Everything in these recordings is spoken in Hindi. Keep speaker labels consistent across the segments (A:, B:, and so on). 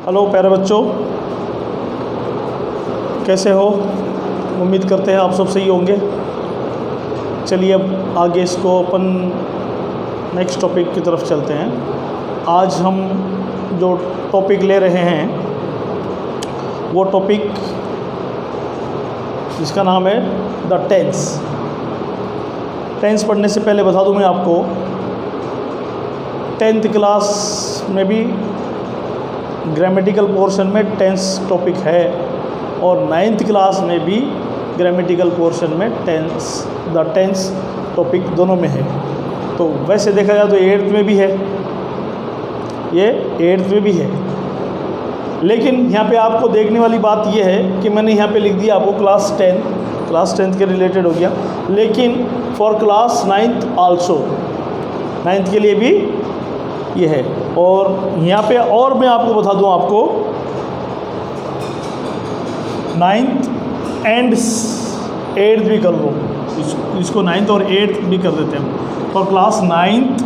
A: हेलो प्यारे बच्चों, कैसे हो? उम्मीद करते हैं आप सब सही होंगे। चलिए अब आगे इसको अपन नेक्स्ट टॉपिक की तरफ चलते हैं। आज हम जो टॉपिक ले रहे हैं वो टॉपिक जिसका नाम है द टेंस। टेंस पढ़ने से पहले बता दूं मैं आपको, 10th क्लास में भी ग्रामेटिकल पोर्शन में टेंस टॉपिक है और 9th क्लास में भी ग्रामेटिकल पोर्शन में द टेंस टॉपिक दोनों में है। तो वैसे देखा जाए तो 8th में भी है, ये 8th में भी है। लेकिन यहाँ पे आपको देखने वाली बात ये है कि मैंने यहाँ पे लिख दिया आपको क्लास 10 के रिलेटेड हो गया, लेकिन for class 9th also, 9th के लिए भी ये है। और यहाँ पे और मैं आपको बता दूँ, आपको 9th एंड 8th भी कर लो, इसको 9th और 8th भी कर देते हैं। For class 9th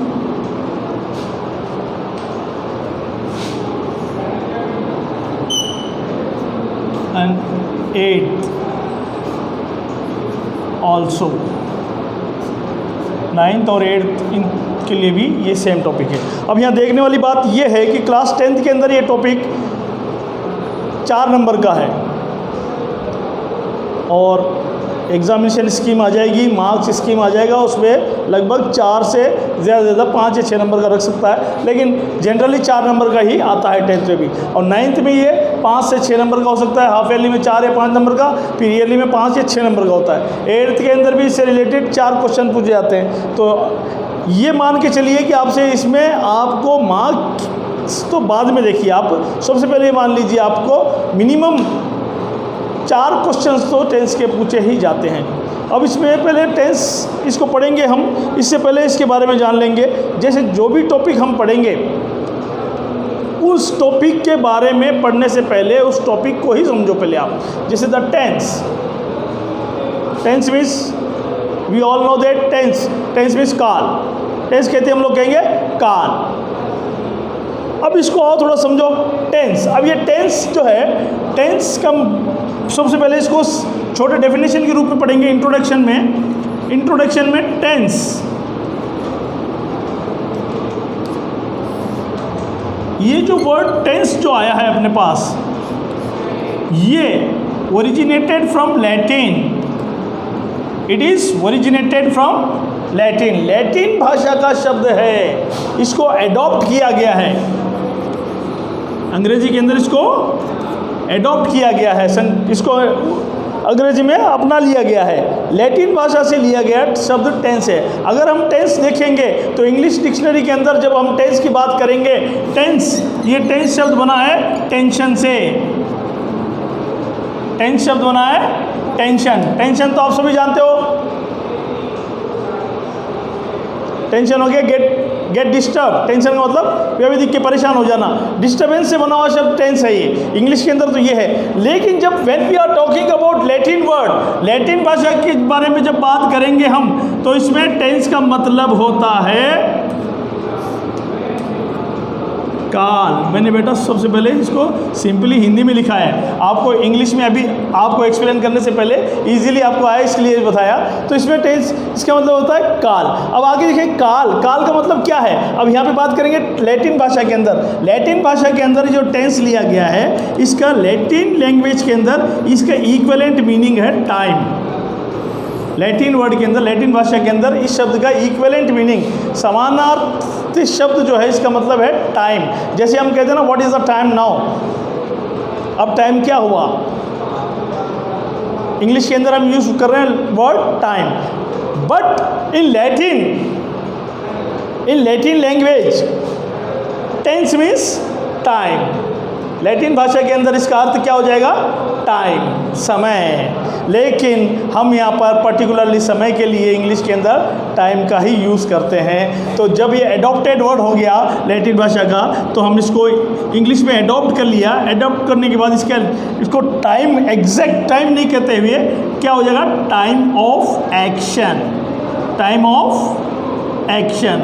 A: and 8th also, 9th और 8th इन के लिए भी ये सेम टॉपिक है। अब यहाँ देखने वाली बात ये है कि क्लास 10th के अंदर ये टॉपिक 4 नंबर का है और एग्जामिनेशन स्कीम आ जाएगी, मार्क्स स्कीम आ जाएगा, उसमें लगभग 4 से ज़्यादा 5 या 6 नंबर का रख सकता है, लेकिन जनरली 4 नंबर का ही आता है 10th में भी। और 9th में ये 5 से 6 नंबर का हो सकता है, हाफ ईयरली में 4 या 5 नंबर का, फिर ईयरली में 5 या 6 नंबर का होता है। 8th के अंदर भी इससे रिलेटेड 4 क्वेश्चन पूछे जाते हैं। तो ये मान के चलिए कि आपसे इसमें आपको मार्क्स तो बाद में देखिए, आप सबसे पहले ये मान लीजिए आपको मिनिमम 4 क्वेश्चंस तो टेंस के पूछे ही जाते हैं। अब इसमें पहले टेंस इसको पढ़ेंगे हम, इससे पहले इसके बारे में जान लेंगे। जैसे जो भी टॉपिक हम पढ़ेंगे उस टॉपिक के बारे में पढ़ने से पहले उस टॉपिक को ही समझो पहले आप। जैसे the tense means we all know that tense means काल। टेंस कहते हैं हम लोग कहेंगे काल। अब इसको और थोड़ा समझो टेंस। अब ये टेंस जो है, टेंस का सबसे पहले इसको छोटे डेफिनेशन के रूप में पढ़ेंगे इंट्रोडक्शन में टेंस, ये जो वर्ड टेंस जो आया है अपने पास, ये originated from Latin. It is originated from Latin भाषा का शब्द है। इसको एडॉप्ट किया गया है, अंग्रेजी के अंदर इसको एडॉप्ट किया गया है, इसको अंग्रेजी में अपना लिया गया है। लैटिन भाषा से लिया गया शब्द टेंस है। अगर हम टेंस देखेंगे तो इंग्लिश डिक्शनरी के अंदर जब हम टेंस की बात करेंगे, ये टेंस शब्द बना है टेंशन से। टेंस शब्द बना है टेंशन तो आप सभी जानते हो, टेंशन हो गया गेट डिस्टर्ब। टेंशन का मतलब व्यवधिक के परेशान हो जाना, डिस्टर्बेंस से बना हुआ शब्द टेंस है ये। इंग्लिश के अंदर तो ये है। लेकिन जब when we are talking about Latin word, Latin भाषा के बारे में जब बात करेंगे हम, तो इसमें टेंस का मतलब होता है काल। मैंने बेटा सबसे पहले इसको सिंपली हिंदी में लिखा है, आपको इंग्लिश में अभी आपको एक्सप्लेन करने से पहले इजीली आपको आया इसलिए बताया। तो इसमें टेंस इसका मतलब होता है काल। अब आगे देखिए काल का मतलब क्या है। अब यहाँ पे बात करेंगे लैटिन भाषा के अंदर। लैटिन भाषा के अंदर जो टेंस लिया गया है, इसका लैटिन लैंग्वेज के अंदर इसका इक्विवेलेंट मीनिंग है टाइम। लैटिन वर्ड के अंदर, लैटिन भाषा के अंदर इस शब्द का इक्विवेलेंट मीनिंग, समानार्थी शब्द जो है इसका मतलब है टाइम। जैसे हम कहते हैं ना, what is the time now, अब टाइम क्या हुआ। इंग्लिश के अंदर हम यूज कर रहे हैं word time, but in Latin language tense means time. Latin भाषा के अंदर इसका अर्थ क्या हो जाएगा, टाइम, समय। लेकिन हम यहाँ पर पर्टिकुलरली समय के लिए इंग्लिश के अंदर टाइम का ही यूज़ करते हैं। तो जब ये एडॉप्टेड वर्ड हो गया लैटिन भाषा का, तो हम इसको इंग्लिश में एडॉप्ट कर लिया। एडॉप्ट करने के बाद इसको टाइम, एग्जैक्ट टाइम नहीं कहते हुए क्या हो जाएगा, time of action. Time of action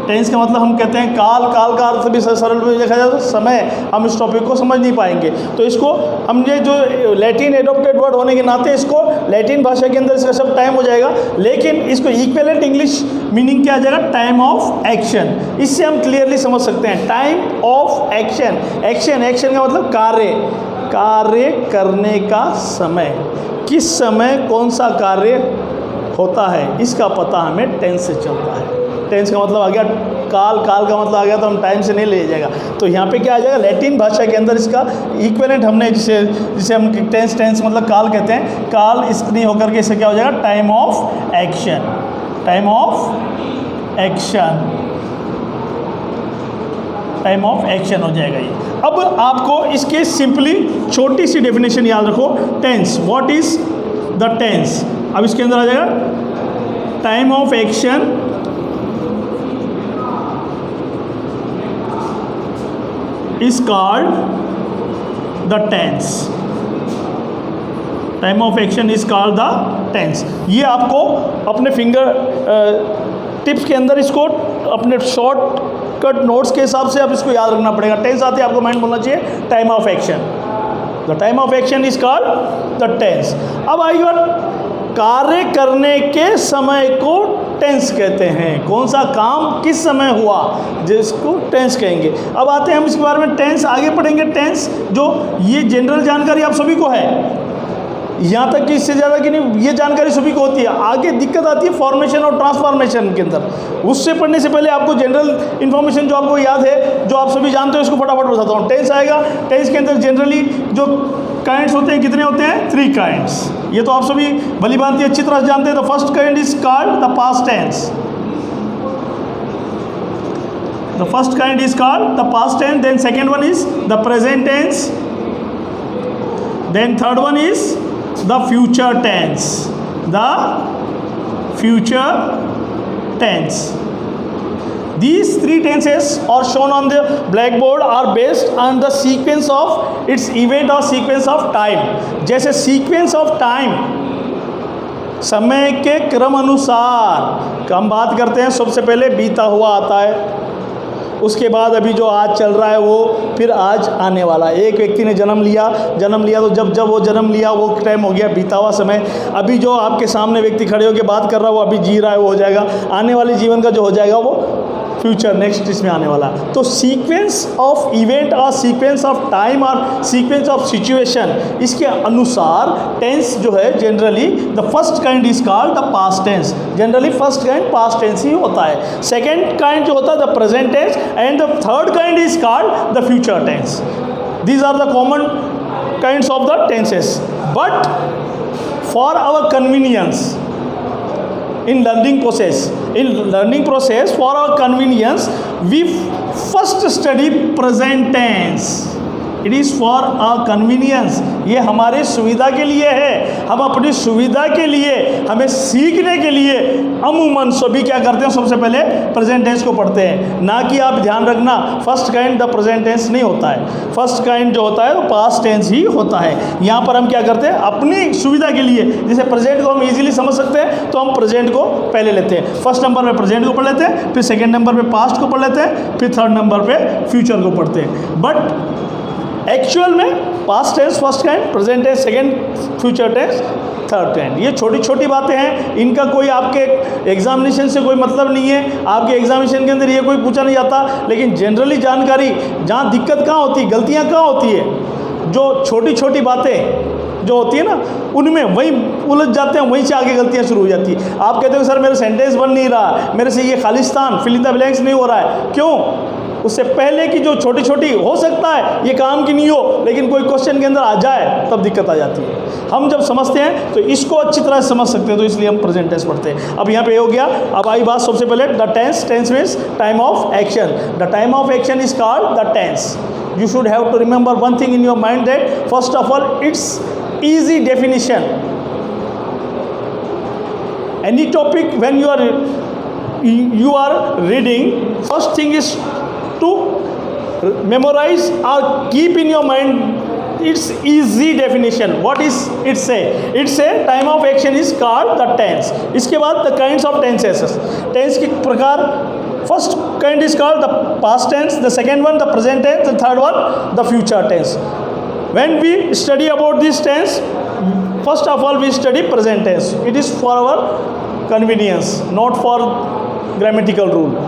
A: tense का मतलब हम कहते हैं काल, काल का अर्थ भी सरल में देखा जाए तो समय। हम इस टॉपिक को समझ नहीं पाएंगे, तो इसको हम ये जो लैटिन एडोप्टेड वर्ड होने के नाते इसको लैटिन भाषा के अंदर इसका सब टाइम हो जाएगा, लेकिन इसको इक्विवेलेंट इंग्लिश मीनिंग क्या आ जाएगा, टाइम ऑफ एक्शन। इससे हम क्लियरली समझ सकते हैं time of action. Action, action का मतलब कार्य, कार्य करने का समय। किस समय कौन सा कार्य होता है इसका पता हमें टेंस से चलता है। टेंस का मतलब आ गया काल, काल का मतलब आ गया तो हम टाइम से नहीं ले जाएगा। तो यहाँ पे क्या आ जाएगा, लैटिन भाषा के अंदर इसका इक्विवेलेंट हमने जिसे हम टेंस मतलब काल कहते हैं, काल इसकी होकर के इसे क्या हो जाएगा, time of action. Time of action, time of action हो जाएगा ये। अब आपको इसके सिंपली छोटी सी डेफिनेशन याद रखो। Tense, what is the tense. अब इसके अंदर आ जाएगा time of action is called the tense. Time of action is called the tense. ये आपको अपने फिंगर टिप्स के अंदर इसको अपने शॉर्ट कट नोट्स के हिसाब से आप इसको याद रखना पड़ेगा। टेंस आते आपको माइंड बोलना चाहिए time of action. The time of action is called the tense. अब आइए, कार्य करने के समय को टेंस कहते हैं। कौन सा काम किस समय हुआ जिसको टेंस कहेंगे। अब आते हैं हम इसके बारे में, टेंस आगे पढ़ेंगे। टेंस जो ये जनरल जानकारी आप सभी को है, यहाँ तक कि इससे ज़्यादा कि नहीं, ये जानकारी सभी को होती है। आगे दिक्कत आती है फॉर्मेशन और ट्रांसफॉर्मेशन के अंदर। उससे पढ़ने से पहले आपको जनरल इन्फॉर्मेशन जो आपको याद है, जो आप सभी जानते हो, इसको फटाफट बताता हूँ। टेंस आएगा, टेंस के अंदर जनरली जो काइंड्स होते हैं, कितने होते हैं, 3 काइंड्स। ये तो आप सभी भली भांति अच्छी तरह से जानते हैं। The first kind is called the past tense. The first kind is called the past tense. Then second one is the present tense. Then third one is the future tense. The future tense. These 3 tenses are shown on the blackboard are based on the sequence of its event or sequence of time. जैसे sequence of time, समय के क्रम अनुसार हम बात करते हैं, सबसे पहले बीता हुआ आता है, उसके बाद अभी जो आज चल रहा है वो, फिर आज आने वाला। एक व्यक्ति ने जन्म लिया तो जब वो जन्म लिया वो टाइम हो गया बीता हुआ समय। अभी जो आपके सामने व्यक्ति खड़े होकर बात कर रहा है वो अभी जी रहा है, वो हो जाएगा। आने वाले जीवन का जो हो जाएगा वो फ्यूचर, नेक्स्ट इसमें आने वाला। तो सीक्वेंस ऑफ इवेंट और सीक्वेंस ऑफ टाइम और सीक्वेंस ऑफ सिचुएशन, इसके अनुसार टेंस जो है generally the first kind is called the past tense. Generally first kind past tense ही होता है। सेकेंड काइंड जो होता है the present tense and the third kind is called the future tense. These are the common kinds of the tenses. But for our convenience in learning process for our convenience we first study present tense. It is for our convenience. ये हमारे सुविधा के लिए है। हम अपनी सुविधा के लिए, हमें सीखने के लिए अमूमन सभी क्या करते हैं, सबसे पहले प्रेजेंट टेंस को पढ़ते हैं। ना कि आप ध्यान रखना first kind the present tense नहीं होता है। फर्स्ट काइंड जो होता है वो पास्ट टेंस ही होता है। यहाँ पर हम क्या करते हैं, अपनी सुविधा के लिए, जैसे प्रेजेंट को हम इजीली समझ सकते हैं तो हम प्रेजेंट को पहले लेते हैं। फर्स्ट नंबर पे प्रेजेंट को पढ़ लेते हैं, फिर सेकेंड नंबर पे पास्ट को पढ़ लेते हैं, फिर थर्ड नंबर पे फ्यूचर को पढ़ते हैं। बट एक्चुअल में past tense first kind, present tense second, future tense third kind. ये छोटी छोटी बातें हैं, इनका कोई आपके एग्जामिनेशन से कोई मतलब नहीं है। आपके एग्जामिनेशन के अंदर ये कोई पूछा नहीं जाता। लेकिन जनरली जानकारी, जहाँ दिक्कत कहाँ होती है, गलतियाँ कहाँ होती है, जो छोटी छोटी बातें जो होती है ना, उनमें वहीं उलझ जाते हैं, वहीं से आगे गलतियाँ शुरू हो जाती है। आप कहते हो सर मेरा सेंटेंस बन नहीं रहा, मेरे से ये Khalistan fill in the blanks नहीं हो रहा है। क्यों? उससे पहले की जो छोटी छोटी, हो सकता है ये काम की नहीं हो, लेकिन कोई क्वेश्चन के अंदर आ जाए तब दिक्कत आ जाती है। हम जब समझते हैं तो इसको अच्छी तरह से समझ सकते हैं, तो इसलिए हम प्रेजेंट टेंस पढ़ते हैं। अब यहाँ पे हो गया। अब आई बात सबसे पहले the tense. Tense means time of action. The time of action is called the tense. You should have to remember one thing in your mind, that first of all it's easy definition. Any topic when you are reading, first thing is to memorize or keep in your mind its easy definition. What is it say? It say time of action is called the tense. इसके बाद the kinds of tenses. Tense के प्रकार, first kind is called the past tense, the second one the present tense, the third one the future tense. When we study about this tense, first of all we study present tense. It is for our convenience, not for grammatical rule.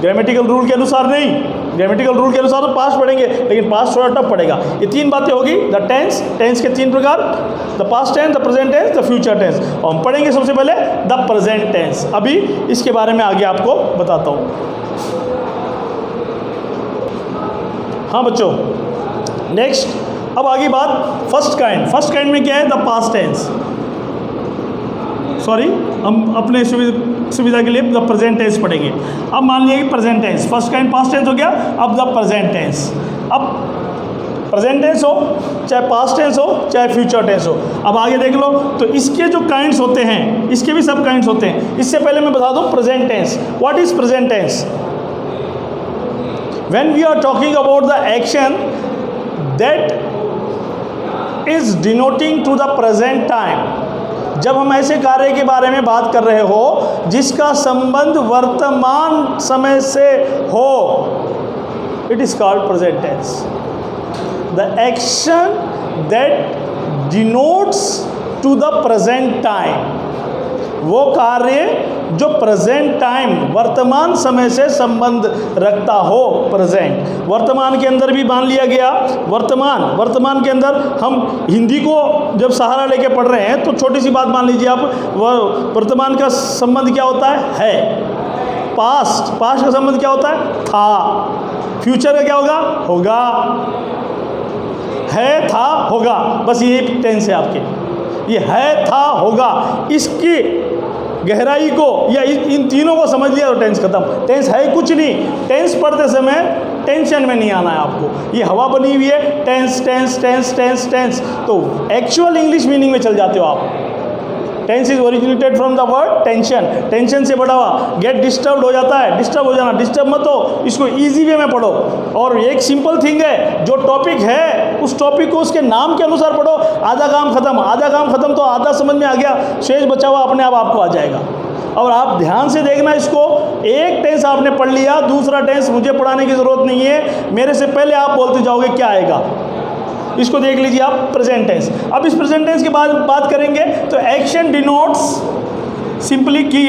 A: Grammatical rule के अनुसार नहीं, ग्रामेटिकल रूल के अनुसार तो पास्ट पढ़ेंगे, लेकिन पास्ट थोड़ा टफ पड़ेगा। ये तीन बातें होगी, द टेंस, टेंस के तीन प्रकार, the past tense, the present tense, the future tense. और हम पढ़ेंगे सबसे पहले द प्रेजेंट टेंस। अभी इसके बारे में आगे आपको बताता हूँ। हाँ बच्चों, नेक्स्ट अब आगे बात फर्स्ट काइंड। फर्स्ट काइंड में क्या है? The past tense. सॉरी, हम अपने सुविधा के लिए द प्रेजेंट टेंस पढ़ेंगे। अब मान लिया कि present tense, first kind past tense हो गया, अब द प्रेजेंट टेंस। अब प्रेजेंट टेंस हो, चाहे पास्ट टेंस हो, चाहे फ्यूचर टेंस हो, अब आगे देख लो। तो इसके जो काइंड्स होते हैं, इसके भी सब काइंड्स होते हैं। इससे पहले मैं बता दूं present tense. What is present tense? When we are talking about the action that is denoting to the present time, जब हम ऐसे कार्य के बारे में बात कर रहे हो जिसका संबंध वर्तमान समय से हो, it is called present tense. The action that denotes to the present time, वो कार्य जो प्रेजेंट टाइम वर्तमान समय से संबंध रखता हो। प्रेजेंट वर्तमान के अंदर भी मान लिया गया। वर्तमान के अंदर हम हिंदी को जब सहारा लेके पढ़ रहे हैं तो छोटी सी बात मान लीजिए आप, वर्तमान का संबंध क्या होता है? पास्ट का संबंध क्या होता है? था। फ्यूचर का क्या होगा? होगा। है, था, होगा, बस ये टेंस है आपके। ये है, था, होगा, इसकी गहराई को या इन तीनों को समझ लिया तो टेंस खत्म। टेंस है कुछ नहीं। टेंस पढ़ते समय टेंशन में नहीं आना है आपको। ये हवा बनी हुई है, tense tense tense tense tense, तो एक्चुअल इंग्लिश मीनिंग में चल जाते हो आप। Tense is originated from the word tension. Tension से बढ़ा हुआ, गेट डिस्टर्ब हो जाता है, डिस्टर्ब हो जाना। डिस्टर्ब मत हो, इसको इजी वे में पढ़ो। और एक सिंपल थिंग है, जो टॉपिक है उस टॉपिक को उसके नाम के अनुसार पढ़ो। आधा काम खत्म, आधा काम खत्म तो आधा समझ में आ गया, शेष बचा हुआ अपने आप आपको आ जाएगा। और आप ध्यान से देखना इसको, एक टेंस आपने पढ़ लिया, दूसरा टेंस मुझे पढ़ाने की ज़रूरत नहीं है, मेरे से पहले आप बोलते जाओगे क्या आएगा। इसको देख लीजिए आप, प्रेजेंट टेंस। अब इस प्रेजेंट टेंस के बाद बात करेंगे तो एक्शन डिनोट्स सिंपली की,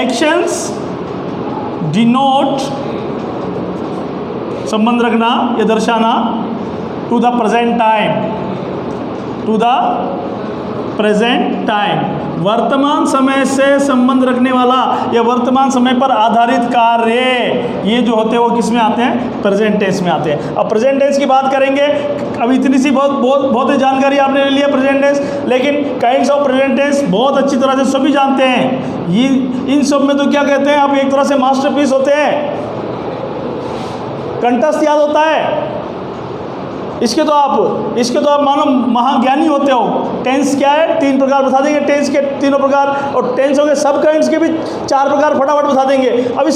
A: एक्शंस डिनोट संबंध रखना या दर्शाना to the present time, to the present time, वर्तमान समय से संबंध रखने वाला या वर्तमान समय पर आधारित कार्य, ये जो होते हैं वो किस में आते हैं? प्रेजेंट टेंस में आते हैं। अब प्रेजेंट टेंस की बात करेंगे। अब इतनी सी बहुत जानकारी आपने ले लिया प्रेजेंट टेंस, लेकिन काइंड्स ऑफ प्रेजेंट टेंस बहुत अच्छी तरह से सभी जानते हैं। ये इन सब में तो क्या कहते हैं, आप एक तरह से मास्टरपीस होते हैं, कंठस्थ याद होता है। इसके तो आप मानो महाज्ञानी होते हो। टेंस क्या है? तीन प्रकार बता देंगे, टेंस के तीनों प्रकार, और टेंस हो गए सब काइंड्स के भी चार प्रकार फटाफट बता देंगे। अब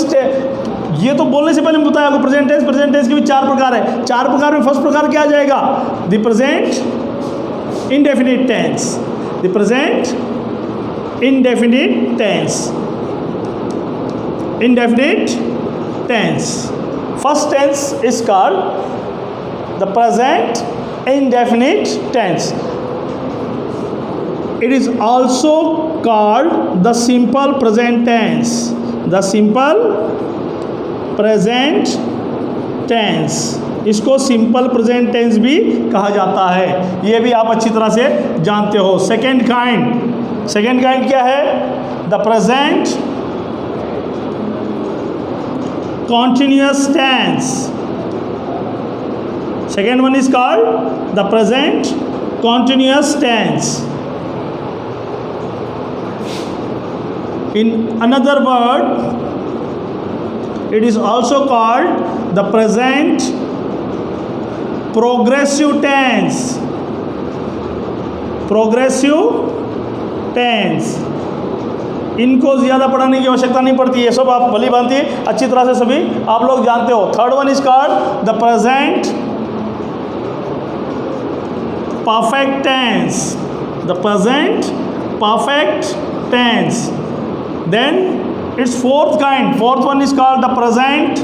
A: ये तो बोलने से पहले मैं बताया आपको, प्रेजेंट टेंस के भी चार प्रकार है। चार प्रकार में फर्स्ट प्रकार क्या आ जाएगा? The present indefinite tense, the present indefinite tense, indefinite tense. First tense is called the present indefinite tense. It is also called the simple present tense, the simple present tense। इसको सिंपल प्रेजेंट टेंस भी कहा जाता है, ये भी आप अच्छी तरह से जानते हो। सेकेंड काइंड क्या है? The present continuous tense. Second one is called the present continuous tense. In another word, it is also called the present progressive tense. Progressive tense. इनको ज़्यादा पढ़ाने की आवश्यकता नहीं पड़ती है, सब आप भली भांति अच्छी तरह से सभी आप लोग जानते हो। Third one is called the present perfect tense, the present perfect tense. Then its fourth kind, fourth one is called the present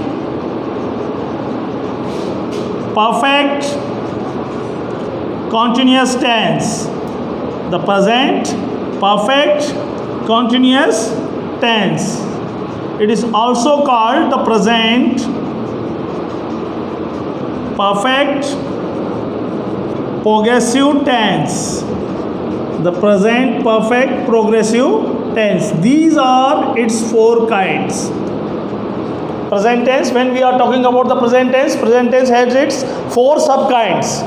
A: perfect continuous tense. The present perfect continuous tense. It is also called the present perfect progressive tense. The present perfect progressive tense. These are its four kinds. Present tense, when we are talking about the present tense has its four sub kinds.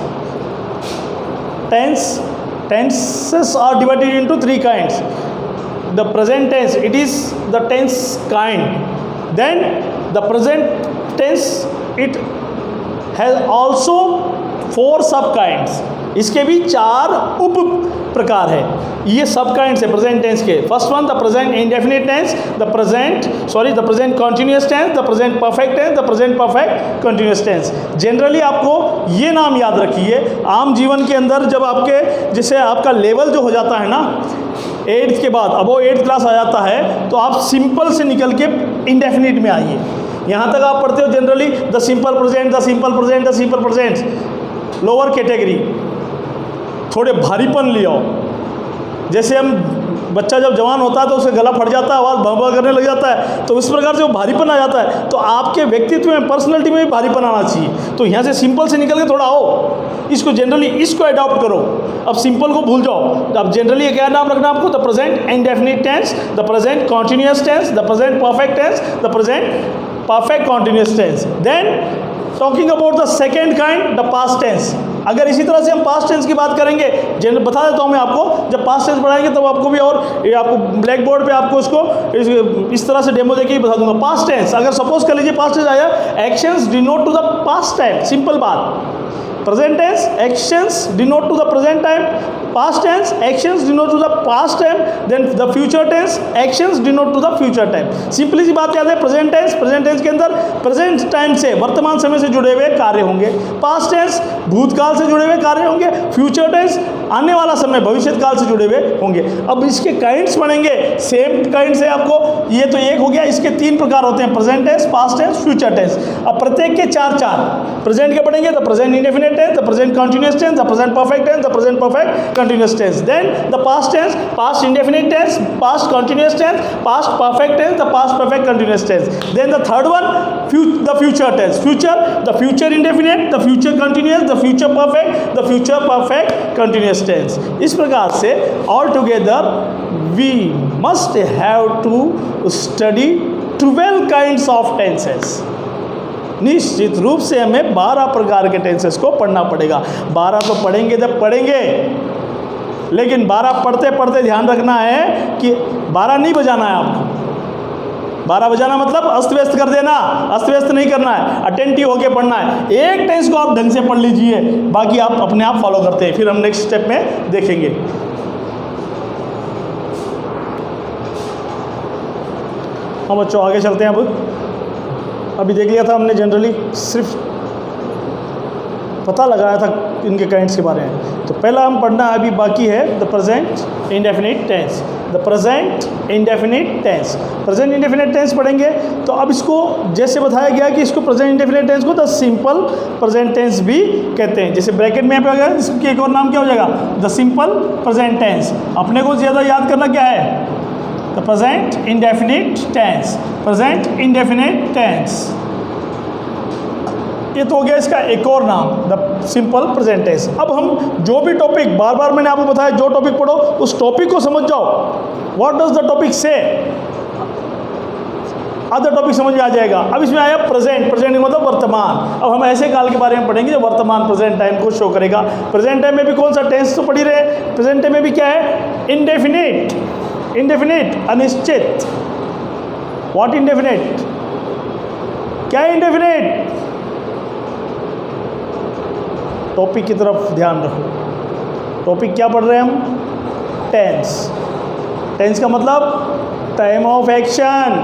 A: Tenses are divided into three kinds. The present tense, it is the tense kind. Then the present tense, it has also four sub kinds. इसके भी चार उप प्रकार है. ये सब काइंड्स है प्रेजेंट टेंस के. First one the present indefinite tense, the present continuous tense, the present perfect tense, the present perfect continuous tense. Generally आपको ये नाम याद रखिए. आम जीवन के अंदर जब आपके जैसे आपका लेवल जो हो जाता है ना 8th के बाद, अब वो 8th क्लास आ जाता है, तो आप सिंपल से निकल के इंडेफिनिट में आइए. यहाँ तक आप पढ़ते हो generally the simple present, the simple present, the simple present. Lower category थोड़े भारीपन ले आओ. जैसे हम बच्चा जब जवान होता है तो उसका गला फट जाता है, आवाज़ भं करने लग जाता है, तो इस प्रकार से वो भारीपन आ जाता है. तो आपके व्यक्तित्व में, पर्सनैलिटी में भी भारीपन आना चाहिए. तो यहाँ से सिंपल से निकल के थोड़ा आओ. इसको जनरली इसको अडॉप्ट करो. अब सिंपल को भूल जाओ. अब जनरली क्या नाम रखना आपको? The present indefinite tense, the present continuous tense, the present perfect tense, the present perfect continuous tense. Then talking about the second kind, the past tense. अगर इसी तरह से हम पास्ट टेंस की बात करेंगे, बता देता हूँ मैं आपको, जब पास्ट टेंस पढ़ाएंगे तब आपको भी, और ये आपको ब्लैक बोर्ड पे आपको इसको इस तरह से डेमो देके ही बता दूंगा. पास्ट टेंस, अगर सपोज कर लीजिए पास्ट टेंस आया, actions denote to the past time. Simple बात. Present tense, actions denote to the present time. Past tense, actions denote to the past time. Then the future tense, actions denote to the future time. Simply सी बात याद है. प्रेजेंट टेंस के अंदर प्रेजेंट टाइम से, वर्तमान समय से जुड़े हुए कार्य होंगे. पास्ट टेंस भूतकाल से जुड़े हुए कार्य होंगे. फ्यूचर टेंस आने वाला समय, भविष्य काल से जुड़े हुए होंगे. अब इसके काइंड्स पढ़ेंगे, सेम काइंड्स है आपको. ये तो एक हो गया. इसके तीन प्रकार होते हैं, present tense, past tense, future tense. अब प्रत्येक के चार. प्रेजेंट के पढ़ेंगे the present indefinite tense, the present continuous tense, the present perfect tense, the present perfect continuous tense. Then the past tense, past indefinite tense, past continuous tense, past perfect tense, the past perfect continuous tense. Then the third one, the future tense. The future indefinite, the future continuous, the future perfect, the future perfect continuous tense. इस प्रकार से all together we must have to study 12 kinds of tenses. निश्चित रूप से हमें 12 प्रकार के टेंसेस को पढ़ना पड़ेगा. 12 तो पढ़ेंगे जब पढ़ेंगे, लेकिन 12 पढ़ते पढ़ते ध्यान रखना है कि 12 नहीं बजाना है आपको. 12 बजाना मतलब अस्त व्यस्त कर देना. अस्त व्यस्त नहीं करना है, अटेंटिव होकर पढ़ना है. एक टेंस को आप ढंग से पढ़ लीजिए, बाकी आप अपने आप फॉलो करते हैं. फिर हम नेक्स्ट स्टेप में देखेंगे. हम बच्चों आगे चलते हैं. अभी देख लिया था हमने, जनरली सिर्फ पता लगाया था इनके काइंड्स के बारे में. तो पहला हम पढ़ना है, अभी बाकी है the present indefinite tense. The present indefinite tense, present indefinite tense पढ़ेंगे. तो अब इसको जैसे बताया गया कि इसको प्रेजेंट इंडेफिनिट टेंस को द सिंपल प्रेजेंट टेंस भी कहते हैं. जैसे ब्रैकेट में यहाँ पे अगर इसकी एक और नाम क्या हो जाएगा? The simple present tense. अपने को ज़्यादा याद करना क्या है? The present indefinite tense. Present indefinite tense, ये तो हो गया इसका एक और नाम, द सिंपल प्रेजेंट टेंस. अब हम जो भी टॉपिक, बार बार मैंने आपको बताया, जो टॉपिक पढ़ो उस टॉपिक को समझ जाओ. व्हाट डज द टॉपिक से, अदर टॉपिक समझ में आ जाएगा. अब इसमें आया प्रेजेंट. प्रेजेंट मतलब वर्तमान. अब हम ऐसे काल के बारे में पढ़ेंगे जो वर्तमान प्रेजेंट टाइम को शो करेगा. प्रेजेंट टाइम में भी कौन सा टेंस तो पढ़ी रहे. प्रेजेंट टाइम में भी क्या है? इंडेफिनिट. इंडेफिनिट अनिश्चित. व्हाट इंडेफिनिट, क्या है इंडेफिनिट? टॉपिक की तरफ ध्यान रखो. टॉपिक क्या पढ़ रहे हैं हम? टेंस. टेंस का मतलब टाइम ऑफ एक्शन,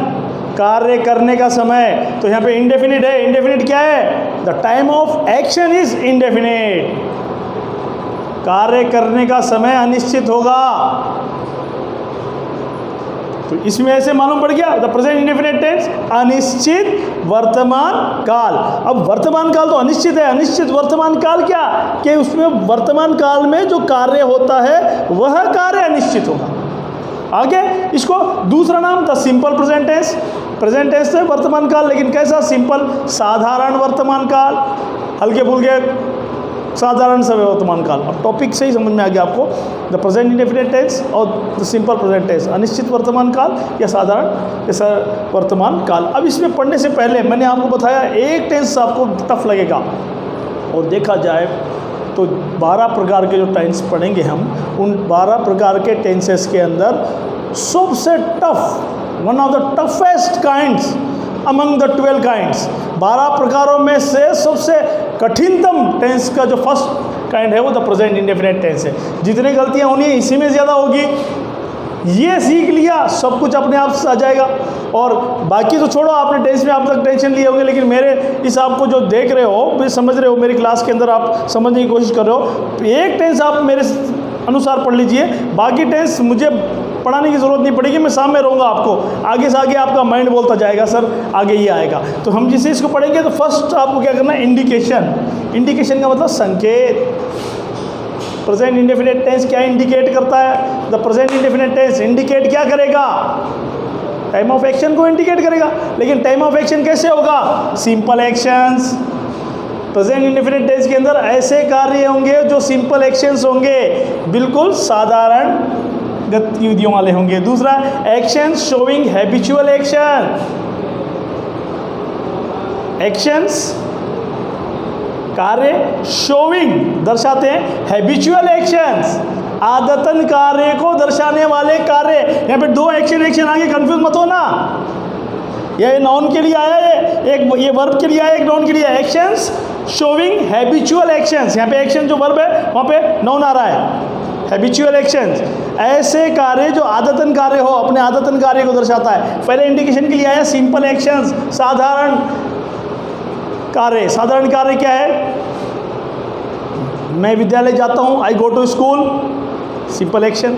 A: कार्य करने का समय. तो यहाँ पे इंडेफिनिट है. इंडेफिनिट क्या है? The time of action is indefinite. कार्य करने का समय अनिश्चित होगा. तो इसमें ऐसे मालूम पड़ गया, द प्रेजेंट इंडेफिनिट टेंस अनिश्चित वर्तमान काल। अब वर्तमान काल तो अनिश्चित है, अनिश्चित वर्तमान काल क्या कि उसमें वर्तमान काल में जो कार्य होता है वह कार्य अनिश्चित होगा। आगे इसको दूसरा नाम the simple present tense. Present tense है वर्तमान काल, लेकिन कैसा? सिंपल, साधारण वर्तमान काल, हल्के फुल्के साधारण समय वर्तमान काल। अब टॉपिक से ही समझ में आ गया आपको, द प्रेजेंट इंडेफिनिट टेंस और द सिंपल प्रेजेंट टेंस, अनिश्चित वर्तमान काल या साधारण ऐसा वर्तमान काल। अब इसमें पढ़ने से पहले मैंने आपको बताया एक टेंस आपको टफ लगेगा, और देखा जाए तो 12 प्रकार के जो टेंस पढ़ेंगे हम, उन 12 प्रकार के टेंसेस के अंदर सबसे tough, one of the toughest kinds among the 12 kinds, 12 प्रकारों में से सबसे कठिनतम टेंस का जो फर्स्ट काइंड है वो द प्रेजेंट इंडेफिनिट टेंस है। जितनी गलतियां होनी है इसी में ज़्यादा होगी। ये सीख लिया सब कुछ अपने आप से आ जाएगा, और बाकी तो छोड़ो, आपने टेंस में आप तक टेंशन लिए होंगे, लेकिन मेरे इस आपको जो देख रहे हो, समझ रहे हो, मेरी क्लास के अंदर आप समझने की कोशिश कर रहे हो, एक टेंस आप मेरे अनुसार पढ़ लीजिए, बाकी टेंस मुझे पढ़ाने की ज़रूरत नहीं पड़ेगी, मैं सामने रहूँगा आपको, आगे से आगे आपका माइंड बोलता जाएगा सर आगे ये आएगा। तो हम जिसे इसको पढ़ेंगे तो फर्स्ट आपको क्या करना है? इंडिकेशन। इंडिकेशन का मतलब संकेत। प्रेजेंट इंडेफिनिट टेंस क्या इंडिकेट करता है? The present indefinite tense indicate क्या करेगा? टाइम ऑफ एक्शन को इंडिकेट करेगा। लेकिन टाइम ऑफ एक्शन कैसे होगा? Simple actions. Present indefinite tense के अंदर ऐसे कार्य होंगे जो सिंपल एक्शंस होंगे, बिल्कुल साधारण गतिविधियों वाले होंगे। दूसरा, action showing habitual action. Actions कार्य शोइंग दर्शाते हैं, हैबिचुअल एक्शंस आदतन कार्य को दर्शाने वाले कार्य। यहाँ पे दो एक्शन आगे, कंफ्यूज मत हो ना, ये नाउन के लिए आया है, एक ये वर्ब के लिए आया, एक नाउन के लिए। एक्शंस शोइंग हैबिचुअल एक्शंस, यहाँ पे एक्शन जो वर्ब है वहाँ पे नाउन आ रहा है। हैबिचुअल एक्शंस ऐसे कार्य जो आदतन कार्य हो, अपने आदतन कार्य को दर्शाता है। पहले इंडिकेशन के लिए आया सिंपल एक्शंस, साधारण कार्य। साधारण कार्य क्या है? मैं विद्यालय जाता हूँ, I go to school, simple action.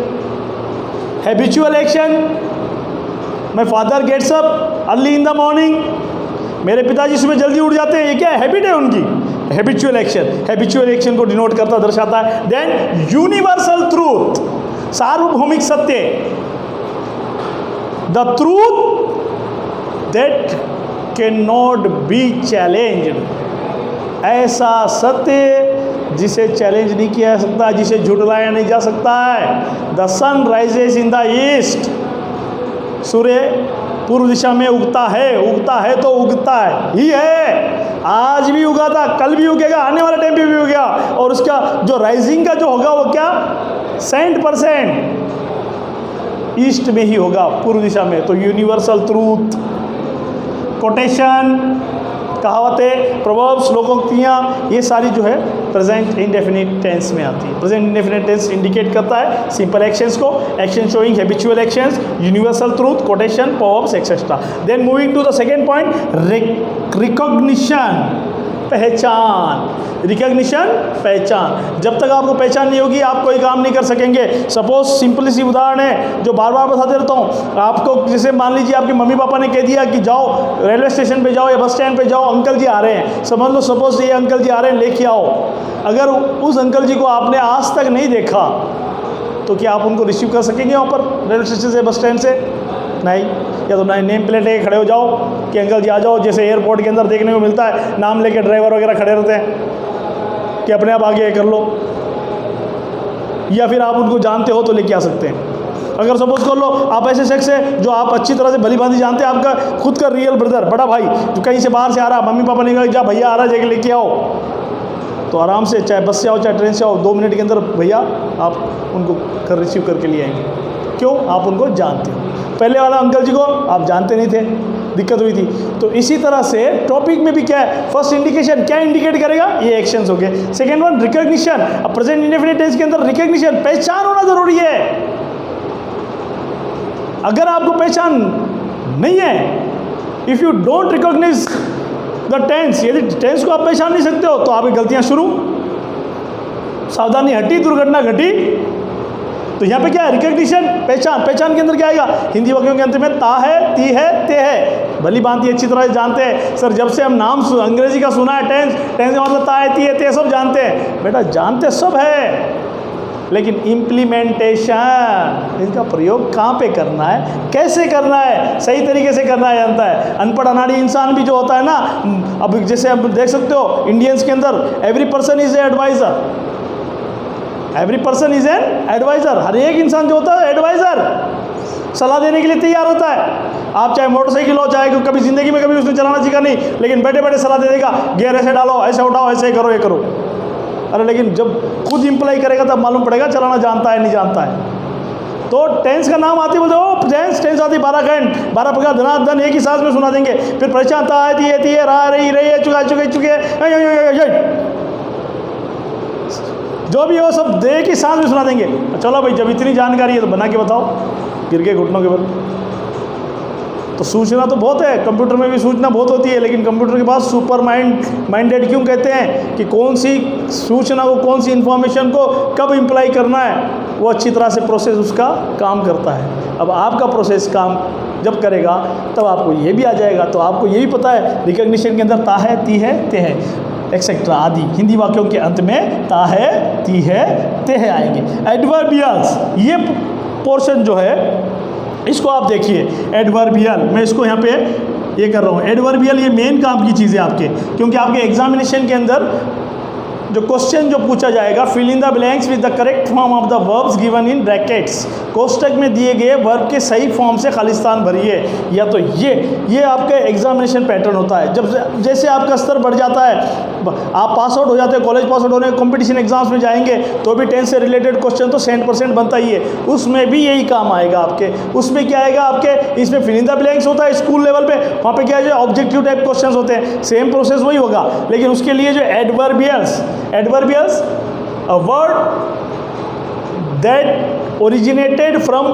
A: Habitual action, my father gets up early in the morning, मेरे पिताजी सुबह जल्दी उठ जाते हैं, ये क्या है? हैबिट है उनकी, हैबिचुअल एक्शन। हैबिचुअल एक्शन को डिनोट करता, दर्शाता है। देन यूनिवर्सल ट्रूथ, सार्वभौमिक सत्य, the truth that can not be challenged, ऐसा सत्य जिसे चैलेंज नहीं किया जा सकता, जिसे झुटलाया नहीं जा सकता है। The sun rises in the east, सूर्य पूर्व दिशा में उगता है तो उगता ही है, आज भी उगा था, कल भी उगेगा, आने वाले टाइम पे भी उगेगा, और उसका जो राइजिंग का जो होगा वो क्या? 100% ईस्ट में ही होगा, पूर्व दिशा में। तो यूनिवर्सल ट्रूथ। कोटेशन, कहावतें, प्रोवर्ब्स, लोकोक्तियाँ, ये सारी जो है प्रेजेंट इंडेफिनिट टेंस में आती है। प्रेजेंट इंडेफिनिट टेंस इंडिकेट करता है सिंपल एक्शंस को, action showing habitual actions, universal truth, quotation, proverbs etcetera. Then moving to the second point, recognition, पहचान। रिकॉग्निशन, पहचान। जब तक आपको पहचान नहीं होगी आप कोई काम नहीं कर सकेंगे। सपोज सिंपल सी उदाहरण है जो बार बार बताते रहता हूँ आपको, जैसे मान लीजिए आपके मम्मी पापा ने कह दिया कि जाओ रेलवे स्टेशन पे जाओ या बस स्टैंड पे जाओ, अंकल जी आ रहे हैं, समझ लो सपोज ये अंकल जी आ रहे हैं, लेके आओ। अगर उस अंकल जी को आपने आज तक नहीं देखा तो क्या आप उनको रिसीव कर सकेंगे वहाँ पर रेलवे स्टेशन से, बस स्टैंड से? नहीं। या तो नेम प्लेट लेके खड़े हो जाओ कि अंकल जी आ जाओ, जैसे एयरपोर्ट के अंदर देखने को मिलता है, नाम लेके ड्राइवर वगैरह खड़े रहते हैं कि अपने आप आगे कर लो। या फिर आप उनको जानते हो तो लेके आ सकते हैं। अगर सपोज कर लो आप ऐसे शख्स है जो आप अच्छी तरह से भली भांति जानते हैं, आपका खुद का रियल ब्रदर, बड़ा भाई जो कहीं से बाहर से आ रहा, मम्मी पापा ने कहा जा भैया आ रहा, जाके लेके आओ, तो आराम से चाहे बस से आओ चाहे ट्रेन से आओ, 2 मिनट के अंदर भैया आप उनको घर रिसीव करके लिए आएंगे। क्यों? आप उनको जानते हो। पहले वाला अंकल जी को आप जानते नहीं थे, दिक्कत हुई थी। तो इसी तरह से टॉपिक में भी क्या है? फर्स्ट इंडिकेशन क्या इंडिकेट करेगा? ये एक्शंस हो गए। Second one recognition. अब प्रेजेंट इंडेफिनिट टेंस के अंदर रिकॉग्निशन, पहचान होना जरूरी है। अगर आपको पहचान नहीं है, if you don't recognise the tense, यदि टेंस को आप पहचान नहीं सकते हो तो आपकी गलतियां शुरू। सावधानी हटी, दुर्घटना घटी। तो यहाँ पे क्या है, रिकग्निशन, पहचान। पहचान के अंदर क्या आएगा, हिंदी वाक्यों के अंत में ता है, ती है, ते है। भली भांति अच्छी तरह जानते हैं सर, जब से हम नाम अंग्रेजी का सुना है, टेंस, टेंस का मतलब ता है, ती है, ते, सब जानते हैं। बेटा जानते सब है, लेकिन इम्प्लीमेंटेशन, इसका प्रयोग कहाँ पे करना है, कैसे करना है, सही तरीके से करना है जानता है। अनपढ़ अनाड़ी इंसान भी जो होता है ना, अब जैसे आप देख सकते हो इंडियंस के अंदर every person is a advisor, every person is an advisor. हर एक इंसान जो होता है एडवाइज़र, सलाह देने के लिए तैयार होता है। आप चाहे मोटरसाइकिल हो, चाहे कभी ज़िंदगी में कभी उसने चलाना सीखा नहीं, लेकिन बैठे बैठे सलाह दे देगा, गियर ऐसे डालो, ऐसे उठाओ, ऐसे करो, ये करो। अरे लेकिन जब खुद इम्प्लाई करेगा तब मालूम पड़ेगा चलाना जानता है नहीं जानता है। तो टेंस का नाम आती बोलते हो टेंस, टेंस आती 12 खंड, 12 प्रकार, धनाधन एक ही सांस में सुना देंगे। फिर परेशान ता है, रा रही रही है, चुका चुके चुके, जो भी हो सब दे की सांस में सुना देंगे। चलो भाई, जब इतनी जानकारी है तो बना के बताओ, गिर के घुटनों के बल। तो सूचना तो बहुत है, कंप्यूटर में भी सूचना बहुत होती है, लेकिन कंप्यूटर के पास सुपर माइंडेड क्यों कहते हैं कि कौन सी सूचना को, कौन सी इन्फॉर्मेशन को कब इम्प्लाई करना है, वो अच्छी तरह से प्रोसेस उसका काम करता है। अब आपका प्रोसेस काम जब करेगा तब आपको ये भी आ जाएगा। तो आपको ये भी पता है रिकग्निशन के अंदर ता है, ती है, ते है, एक्सेट्रा आदि हिंदी वाक्यों के अंत में ता है, ती है, ते है आएंगे। एडवर्बियल्स, ये पोर्शन जो है इसको आप देखिए, एडवर्बियल, मैं इसको यहाँ पे ये कर रहा हूँ। एडवर्बियल ये मेन काम की चीज़ है आपके, क्योंकि आपके एग्जामिनेशन के अंदर जो क्वेश्चन जो पूछा जाएगा, fill in the blanks with the correct form of the verbs given in brackets, कोष्टक में दिए गए वर्ब के सही फॉर्म से खालिस्तान भरिए। या तो ये आपका एग्जामिनेशन पैटर्न होता है। जब जैसे आपका स्तर बढ़ जाता है, आप पास आउट हो जाते हैं, कॉलेज पास आउट होने कॉम्पिटिशन एग्जाम्स में जाएंगे तो भी टेंस से रिलेटेड क्वेश्चन तो 100% बनता ही है, उसमें भी यही काम आएगा आपके। उसमें क्या आएगा आपके, इसमें फिल इन द ब्लैंक्स होता है स्कूल लेवल पे, वहाँ पे क्या है, जो ऑब्जेक्टिव टाइप क्वेश्चन होते हैं, सेम प्रोसेस वही होगा, लेकिन उसके लिए जो adverbials, a word that originated from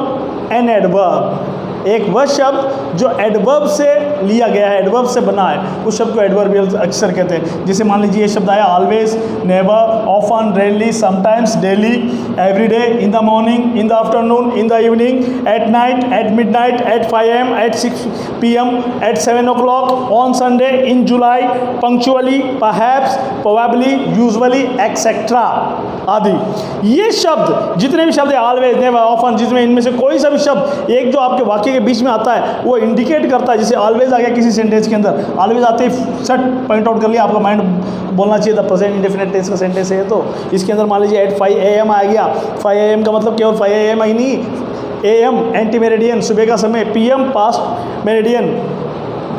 A: an adverb, एक वह शब्द जो एडवर्ब से लिया गया है, एडवर्ब से बना है, उस शब्द को एडवर्बियल अक्सर कहते हैं। जैसे मान लीजिए ये शब्द आया always, never, often, rarely, sometimes, daily, every day, in the morning, in the afternoon, in the evening, at night, at midnight, at 5 AM, at 6 PM, at 7 o'clock, on Sunday, in July, punctually, perhaps, probably, usually, etcetera आदि। ये शब्द जितने भी शब्द है, ऑलवेज, नेवर, ऑफन, जिसमें इनमें से कोई सा भी शब्द एक जो आपके वाक्य के बीच में आता है वो इंडिकेट करता है। जैसे ऑलवेज आ गया किसी सेंटेंस के अंदर, ऑलवेज आते ही सट पॉइंट आउट कर लिया, आपका माइंड बोलना चाहिए द प्रेजेंट इंडेफिनिट टेंस का सेंटेंस है। तो इसके अंदर मान लीजिए एट 5 AM आ गया, 5 AM का मतलब केवल 5 AM ही नहीं, AM एंटी मेरिडियन सुबह का समय, PM पास्ट मेरिडियन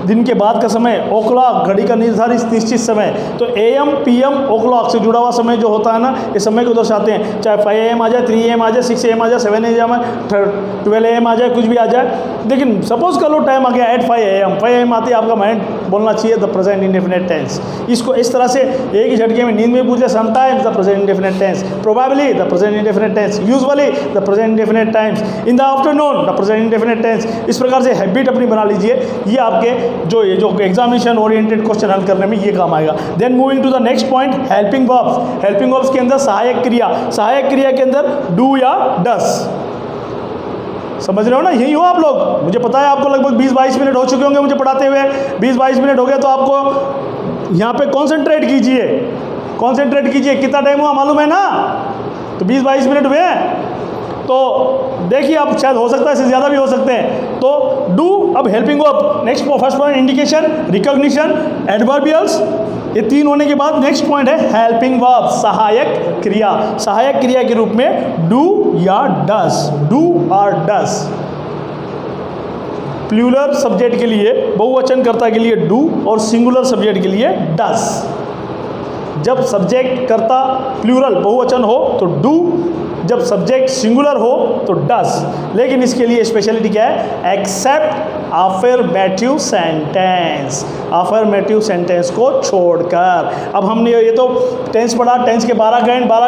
A: दिन के बाद का समय, ओक्लॉक घड़ी का निर्धारित निश्चित समय। तो AM, PM, ओक्लॉक से जुड़ा हुआ समय जो होता है ना, ये समय को दर्शाते हैं। चाहे 5 AM आ जाए, 3 AM आ जाए, 6 AM आ जाए, 7 AM आ जाए, 12 AM आ जाए, कुछ भी आ जाए। लेकिन सपोज कर लो टाइम आ गया एट 5 AM, 5 AM आते ही आपका माइंड बोलना चाहिए द प्रेजेंट इंडेफिनिट टेंस। इसको इस तरह से एक ही झटके में नींद में पूछे, sometimes the present indefinite tense, probably the present indefinite tense, usually the present indefinite times, in the afternoon the present indefinite tense. इस प्रकार से हैबिट अपनी बना लीजिए, ये आपके जो एग्जामिनेशन ओरिएंटेड क्वेश्चन हल करने में ये काम आएगा। Then moving to the next point, helping verbs. Helping verbs के अंदर सहायक क्रिया, सहायक क्रिया के अंदर डू या डस। समझ रहे हो ना, यही हो आप लोग। मुझे पता है आपको लगभग 20-22 मिनट हो चुके होंगे मुझे पढ़ाते हुए, 20-22 मिनट हो गए, तो आपको यहाँ पे कॉन्सेंट्रेट कीजिए, कॉन्सेंट्रेट कीजिए। कितना टाइम हुआ मालूम है ना, तो 20-22 मिनट हुए हैं। तो देखिए, अब शायद हो सकता है इससे ज़्यादा भी हो सकते हैं। तो डू, अब helping verb, next first point indication, recognition, adverbials, ये 3 होने के बाद नेक्स्ट पॉइंट है हेल्पिंग वर्ब, सहायक क्रिया। सहायक क्रिया के रूप में डू या डस, डू और डस। प्लूरल सब्जेक्ट के लिए, बहुवचनकर्ता के लिए डू और सिंगुलर सब्जेक्ट के लिए डस। जब सब्जेक्ट कर्ता प्लूरल बहुवचन हो तो डू, जब सब्जेक्ट सिंगुलर हो तो डस। लेकिन इसके लिए स्पेशलिटी क्या है, except affirmative sentence, affirmative sentence को छोड़कर। अब हमने ये तो टेंस पढ़ा, टेंस के 12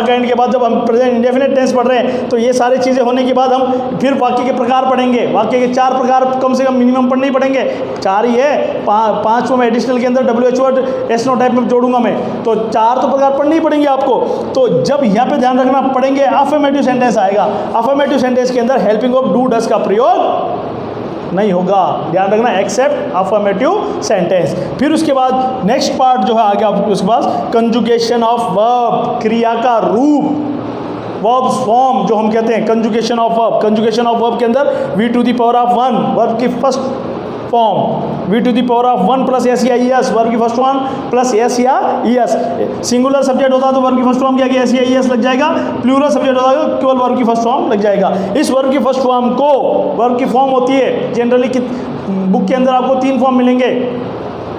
A: काइंड के बाद जब हम प्रेजेंट इंडेफिनिट टेंस पढ़ रहे हैं तो ये सारी चीज़ें होने के बाद हम फिर वाक्य के प्रकार पढ़ेंगे। वाक्य के 4 प्रकार कम से कम मिनिमम पढ़ने ही पड़ेंगे, 4 ही है, 5वां में एडिशनल के अंदर WH word yes no type में जोड़ूंगा मैं, तो 4 तो प्रकार पढ़ने ही पड़ेंगे आपको। तो जब यहाँ पे ध्यान रखना पड़ेंगे अफर्मेटिव सेंटेंस आएगा, अफर्मेटिव सेंटेंस के अंदर हेल्पिंग ऑफ डू डस का प्रयोग नहीं होगा, ध्यान रखना, एक्सेप्ट अफर्मेटिव सेंटेंस। फिर उसके बाद नेक्स्ट पार्ट जो है आगे आपके उसके पास कंजुगेशन ऑफ वर्ब, क्रिया का रूप, वर्ब फॉर्म जो हम कहते हैं conjugation of verb. Conjugation of verb के अंदर V to the power of 1 verb की first form, V to the power of 1 plus S या ES वर्ब की फर्स्ट फॉर्म प्लस एस या ES। सिंगुलर सब्जेक्ट होता तो वर्ब की फर्स्ट फॉर्म क्या एस या ES लग जाएगा, प्लूरल सब्जेक्ट होता तो केवल वर्ब की फर्स्ट फॉर्म लग जाएगा। इस वर्ब की फर्स्ट फॉर्म को, वर्ब की फॉर्म होती है जनरली कि बुक के अंदर आपको 3 फॉर्म मिलेंगे,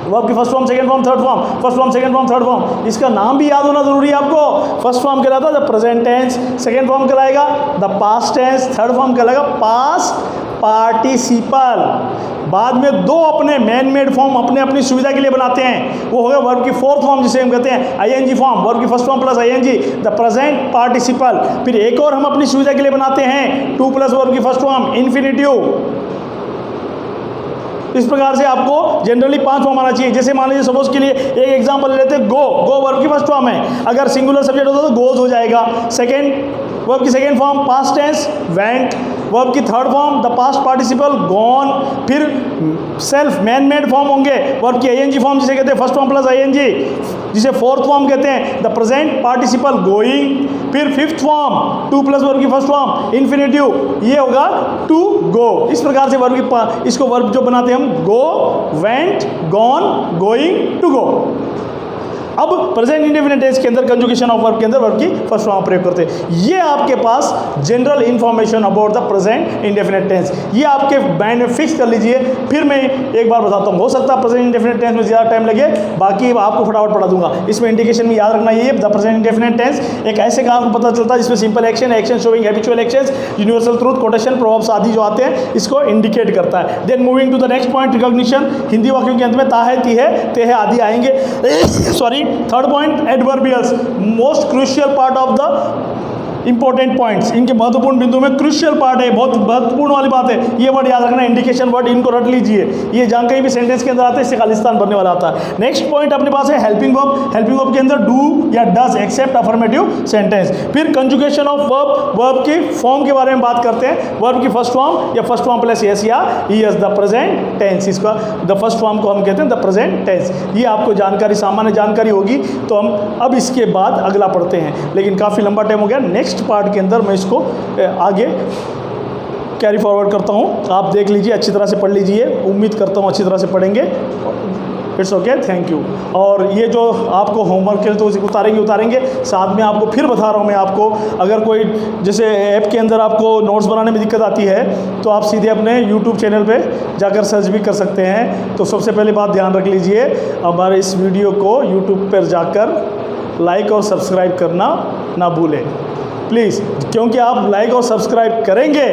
A: वर्ब की first form, second form, third form, first form, second form, third form. इसका नाम भी याद होना जरूरी है आपको। फर्स्ट फॉर्म कहलाता है the present tense, second form कहलाएगा the past tense, third form कहलाएगा पास्ट पार्टिसिपल। बाद में 2 अपने मैन मेड फॉर्म अपने अपनी सुविधा के लिए बनाते हैं, वो हो गया वर्ब की फोर्थ फॉर्म जिसे हम कहते हैं ING फॉर्म, वर्ब की first form plus ING the present participle. फिर एक और हम अपनी सुविधा के लिए बनाते हैं 2 प्लस वर्ब की फर्स्ट फॉर्म इन्फिनिटिव। इस प्रकार से आपको जनरली 5 फॉर्म आना चाहिए। जैसे मान लीजिए सपोज के लिए एक एग्जांपल ले लेते हैं, गो, गो वर्ब की फर्स्ट फॉर्म है, अगर सिंगुलर सब्जेक्ट होता तो गोज हो जाएगा। सेकंड वर्ब की second form past tense went, verb की third form the past participle gone. फिर सेल्फ मैन मेड फॉर्म होंगे, वर्ब की ING फॉर्म जिसे कहते हैं फर्स्ट फॉर्म प्लस ING, जिसे फोर्थ फॉर्म कहते हैं द प्रेजेंट पार्टिसिपल गोइंग। फिर फिफ्थ फॉर्म 2 प्लस वर्ब की फर्स्ट फॉर्म इन्फिनिटिव, ये होगा टू गो। इस प्रकार से वर्ब की इसको वर्ब जो बनाते हैं हम go, went, gone, going, to go. अब प्रेजेंट इंडेफिनिट टेंस के अंदर कंजुगेशन ऑफ वर्ब के अंदर वर्ब की फर्स्ट फॉर्म प्रयोग करते हैं। ये आपके पास general information about the present indefinite tense, ये आपके माइंड में फिक्स कर लीजिए। फिर मैं एक बार बताता हूँ, हो सकता है प्रेजेंट इंडेफिनिट टेंस में ज़्यादा टाइम लगे, बाकी आपको फटाफट पढ़ा दूंगा। इसमें इंडिकेशन में याद रखना ये द प्रेजेंट इंडेफिनिट टेंस एक ऐसे काम को पता चलता है जिसमें simple action, action showing habitual actions, universal truth, quotation, proverbs आदि जो आते हैं इसको इंडिकेट करता है। Then moving to the next point recognition, Hindi वाक्यों के अंत में ता है, ती है, ते है आदि आएंगे। Sorry, third point adverbials, most crucial part of the important points, इनके महत्वपूर्ण बिंदु में क्रूशियल पार्ट है, बहुत महत्वपूर्ण वाली बात है। ये वर्ड याद रखना, इंडिकेशन वर्ड, इनको रट लीजिए। ये जहाँ कहीं भी सेंटेंस के अंदर आता है इससे खालिस्तान बनने वाला आता है। नेक्स्ट पॉइंट अपने पास है हेल्पिंग वर्ब, हेल्पिंग वर्ब के अंदर डू या डज एक्सेप्ट अफर्मेटिव सेंटेंस। फिर कंजुगेशन ऑफ वर्ब, वर्ब की फॉर्म के बारे में बात करते हैं, वर्ब की फर्स्ट फॉर्म या फर्स्ट फॉर्म प्लस एस या ईएस द प्रेजेंट टेंस, इसका द फर्स्ट फॉर्म को हम कहते हैं द प्रेजेंट टेंस। ये आपको जानकारी, सामान्य जानकारी होगी। तो हम अब इसके बाद अगला पढ़ते हैं, लेकिन काफ़ी लंबा टाइम हो गया। नेक्स्ट पार्ट के अंदर मैं इसको आगे कैरी फॉरवर्ड करता हूँ, आप देख लीजिए, अच्छी तरह से पढ़ लीजिए। उम्मीद करता हूँ अच्छी तरह से पढ़ेंगे। It's okay, thank you. और ये जो आपको होमवर्क के लिए तो उतारेंगे। साथ में आपको फिर बता रहा हूँ मैं आपको, अगर कोई जैसे ऐप के अंदर आपको नोट्स बनाने में दिक्कत आती है तो आप सीधे अपने यूट्यूब चैनल पे जाकर सर्च भी कर सकते हैं। तो सबसे पहले बात ध्यान रख लीजिए, हमारे इस वीडियो को यूट्यूब पर जाकर लाइक और सब्सक्राइब करना ना भूलें प्लीज़, क्योंकि आप लाइक और सब्सक्राइब करेंगे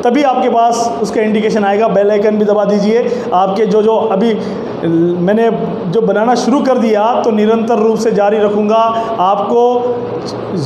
A: तभी आपके पास उसका इंडिकेशन आएगा। बेल आइकन भी दबा दीजिए। आपके जो अभी मैंने जो बनाना शुरू कर दिया तो निरंतर रूप से जारी रखूँगा, आपको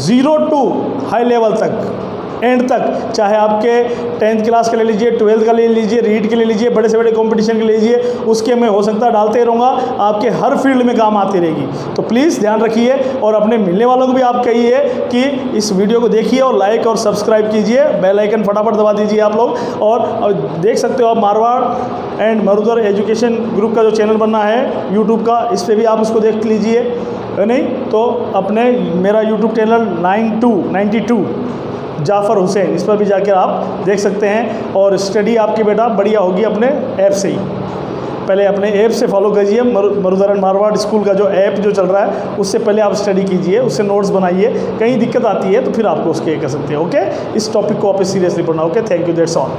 A: 0 to हाई लेवल तक, एंड तक, चाहे आपके 10th क्लास के ले लीजिए, 12th का ले लीजिए, रीड के ले लीजिए, बड़े से बड़े कंपटीशन के ले लीजिए, उसके मैं हो सकता है डालते रहूँगा, आपके हर फील्ड में काम आती रहेगी। तो प्लीज़ ध्यान रखिए और अपने मिलने वालों को भी आप कहिए कि इस वीडियो को देखिए और लाइक और सब्सक्राइब कीजिए। बेल आइकन फटाफट दबा दीजिए आप लोग। और देख सकते हो आप Marwar and Marudhar education group का जो चैनल बनना है यूट्यूब का, इस पर भी आप उसको देख लीजिए, है नहीं तो अपने मेरा यूट्यूब चैनल 92 जाफ़र हुसैन, इस पर भी जाकर आप देख सकते हैं। और स्टडी आपकी बेटा बढ़िया होगी अपने ऐप से ही। पहले अपने ऐप से फॉलो कीजिए, मरुधर एंड मारवाड़ स्कूल का जो ऐप जो चल रहा है उससे पहले आप स्टडी कीजिए, उससे नोट्स बनाइए। कहीं दिक्कत आती है तो फिर आपको उसके कर सकते हैं। ओके, इस टॉपिक को आप सीरियसली पढ़ना। Okay, thank you, that's all.